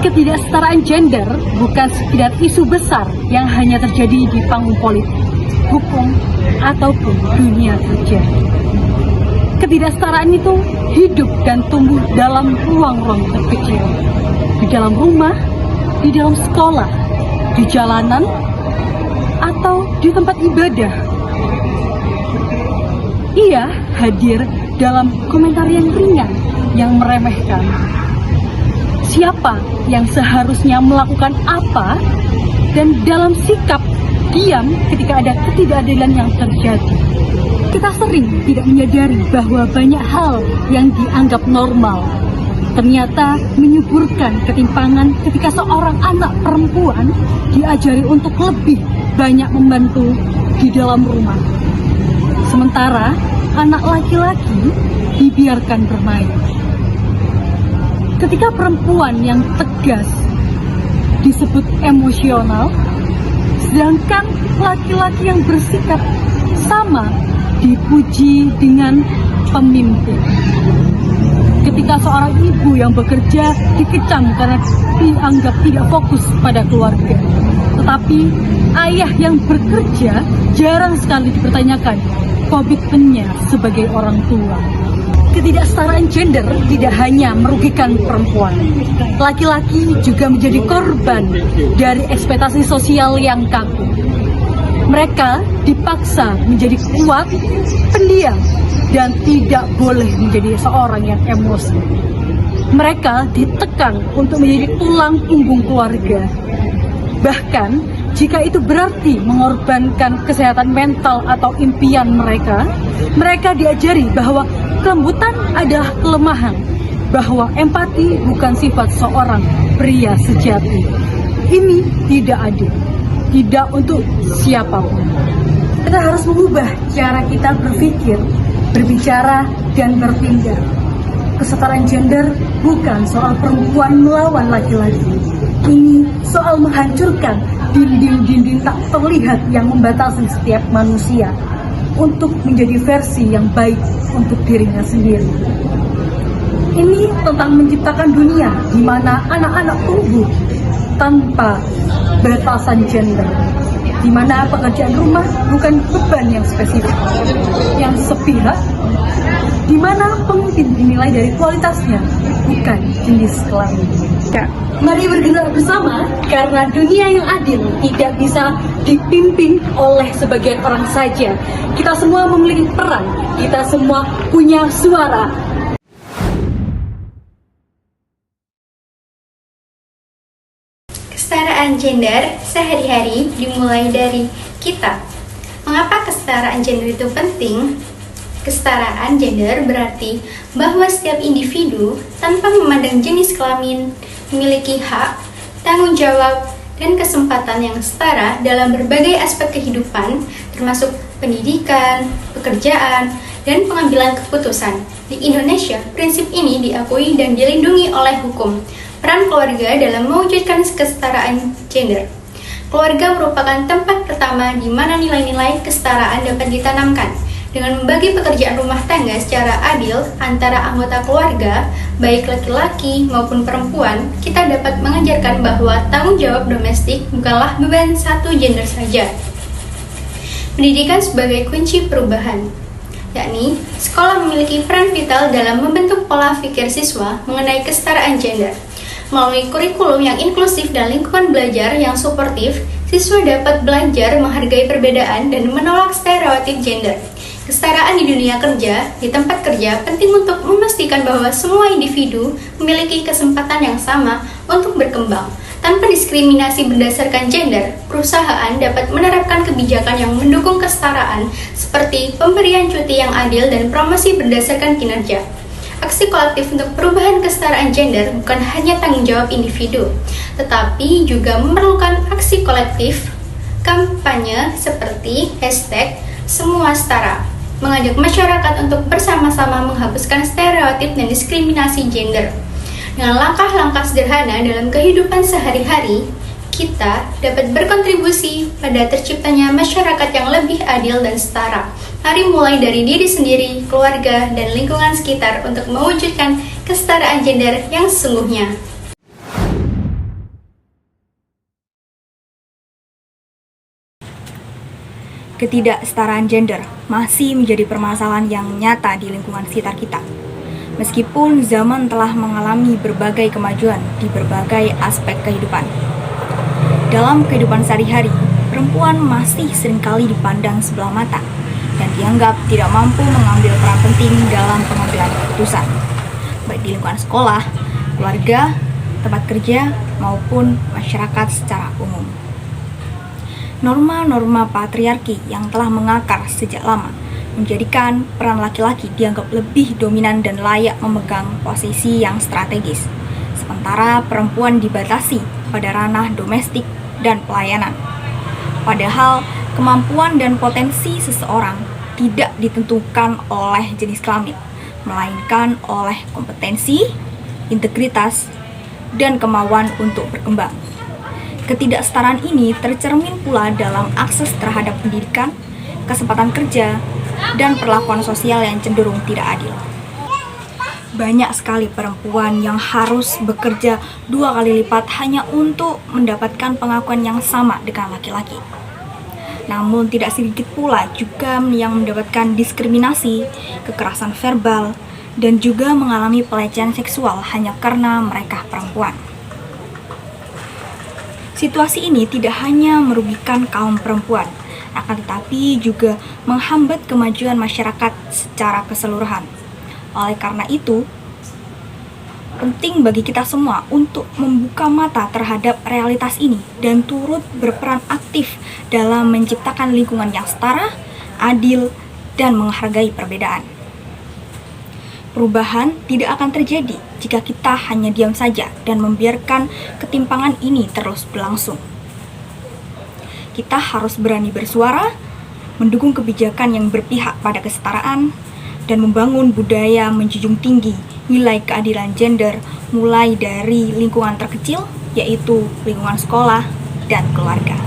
Ketidaksetaraan gender bukan sekedar isu besar yang hanya terjadi di panggung politik, hukum, ataupun dunia kerja. Ketidaksetaraan itu hidup dan tumbuh dalam ruang-ruang terkecil, di dalam rumah, di dalam sekolah, di jalanan, atau di tempat ibadah. Ia hadir dalam komentar yang ringan, yang meremehkan. Siapa yang seharusnya melakukan apa, dan dalam sikap diam ketika ada ketidakadilan yang terjadi. Kita sering tidak menyadari bahwa banyak hal yang dianggap normal ternyata menyuburkan ketimpangan ketika seorang anak perempuan diajari untuk lebih banyak membantu di dalam rumah. Sementara anak laki-laki dibiarkan bermain. Ketika perempuan yang tegas disebut emosional, sedangkan laki-laki yang bersikap sama dipuji dengan pemimpin. Ketika seorang ibu yang bekerja dikecam karena dianggap tidak fokus pada keluarga, tetapi ayah yang bekerja jarang sekali dipertanyakan komitmennya sebagai orang tua. Ketidaksetaraan gender tidak hanya merugikan perempuan. Laki-laki juga menjadi korban dari ekspektasi sosial yang kaku. Mereka dipaksa menjadi kuat, pendiam, dan tidak boleh menjadi seorang yang emosi. Mereka ditekan untuk menjadi tulang punggung keluarga. Bahkan, jika itu berarti mengorbankan kesehatan mental atau impian mereka, mereka diajari bahwa kelembutan adalah kelemahan, bahwa empati bukan sifat seorang pria sejati. Ini tidak adil, tidak untuk siapapun. Kita harus mengubah cara kita berpikir, berbicara, dan bertindak. Kesetaraan gender bukan soal perempuan melawan laki-laki. Ini soal menghancurkan dinding-dinding tak terlihat yang membatasi setiap manusia untuk menjadi versi yang baik untuk dirinya sendiri. Ini tentang menciptakan dunia di mana anak-anak tumbuh tanpa batasan gender, di mana pekerjaan rumah bukan beban yang spesifik, yang sepihak, di mana pemimpin dinilai dari kualitasnya, bukan jenis kelamin. Mari bergerak bersama, karena dunia yang adil tidak bisa dipimpin oleh sebagian orang saja. Kita semua memiliki peran, kita semua punya suara. Kesetaraan gender sehari-hari dimulai dari kita. Mengapa kesetaraan gender itu penting? Kesetaraan gender berarti bahwa setiap individu tanpa memandang jenis kelamin memiliki hak, tanggung jawab, dan kesempatan yang setara dalam berbagai aspek kehidupan, termasuk pendidikan, pekerjaan, dan pengambilan keputusan. Di Indonesia, prinsip ini diakui dan dilindungi oleh hukum. Peran keluarga dalam mewujudkan kesetaraan gender. Keluarga merupakan tempat pertama di mana nilai-nilai kesetaraan dapat ditanamkan. Dengan membagi pekerjaan rumah tangga secara adil antara anggota keluarga, baik laki-laki maupun perempuan, kita dapat mengajarkan bahwa tanggung jawab domestik bukanlah beban satu gender saja. Pendidikan sebagai kunci perubahan, yakni sekolah memiliki peran vital dalam membentuk pola pikir siswa mengenai kesetaraan gender. Melalui kurikulum yang inklusif dan lingkungan belajar yang suportif, siswa dapat belajar menghargai perbedaan dan menolak stereotip gender. Kesetaraan di dunia kerja, di tempat kerja, penting untuk memastikan bahwa semua individu memiliki kesempatan yang sama untuk berkembang. Tanpa diskriminasi berdasarkan gender, perusahaan dapat menerapkan kebijakan yang mendukung kesetaraan seperti pemberian cuti yang adil dan promosi berdasarkan kinerja. Aksi kolektif untuk perubahan kesetaraan gender bukan hanya tanggung jawab individu, tetapi juga memerlukan aksi kolektif, kampanye seperti #SemuaSetara, mengajak masyarakat untuk bersama-sama menghapuskan stereotip dan diskriminasi gender. Dengan langkah-langkah sederhana dalam kehidupan sehari-hari, kita dapat berkontribusi pada terciptanya masyarakat yang lebih adil dan setara. Mari mulai dari diri sendiri, keluarga, dan lingkungan sekitar untuk mewujudkan kesetaraan gender yang sesungguhnya. Ketidaksetaraan gender masih menjadi permasalahan yang nyata di lingkungan sekitar kita. Meskipun zaman telah mengalami berbagai kemajuan di berbagai aspek kehidupan. Dalam kehidupan sehari-hari, perempuan masih seringkali dipandang sebelah mata dan dianggap tidak mampu mengambil peran penting dalam pengambilan keputusan, baik di lingkungan sekolah, keluarga, tempat kerja, maupun masyarakat secara umum. Norma-norma patriarki yang telah mengakar sejak lama menjadikan peran laki-laki dianggap lebih dominan dan layak memegang posisi yang strategis, sementara perempuan dibatasi pada ranah domestik dan pelayanan. Padahal kemampuan dan potensi seseorang tidak ditentukan oleh jenis kelamin, melainkan oleh kompetensi, integritas, dan kemauan untuk berkembang. Ketidaksetaraan ini tercermin pula dalam akses terhadap pendidikan, kesempatan kerja, dan perlakuan sosial yang cenderung tidak adil. Banyak sekali perempuan yang harus bekerja 2 kali lipat hanya untuk mendapatkan pengakuan yang sama dengan laki-laki. Namun tidak sedikit pula juga yang mendapatkan diskriminasi, kekerasan verbal, dan juga mengalami pelecehan seksual hanya karena mereka perempuan. Situasi ini tidak hanya merugikan kaum perempuan, akan tetapi juga menghambat kemajuan masyarakat secara keseluruhan. Oleh karena itu, penting bagi kita semua untuk membuka mata terhadap realitas ini dan turut berperan aktif dalam menciptakan lingkungan yang setara, adil, dan menghargai perbedaan. Perubahan tidak akan terjadi jika kita hanya diam saja dan membiarkan ketimpangan ini terus berlangsung. Kita harus berani bersuara, mendukung kebijakan yang berpihak pada kesetaraan, dan membangun budaya menjunjung tinggi nilai keadilan gender mulai dari lingkungan terkecil, yaitu lingkungan sekolah dan keluarga.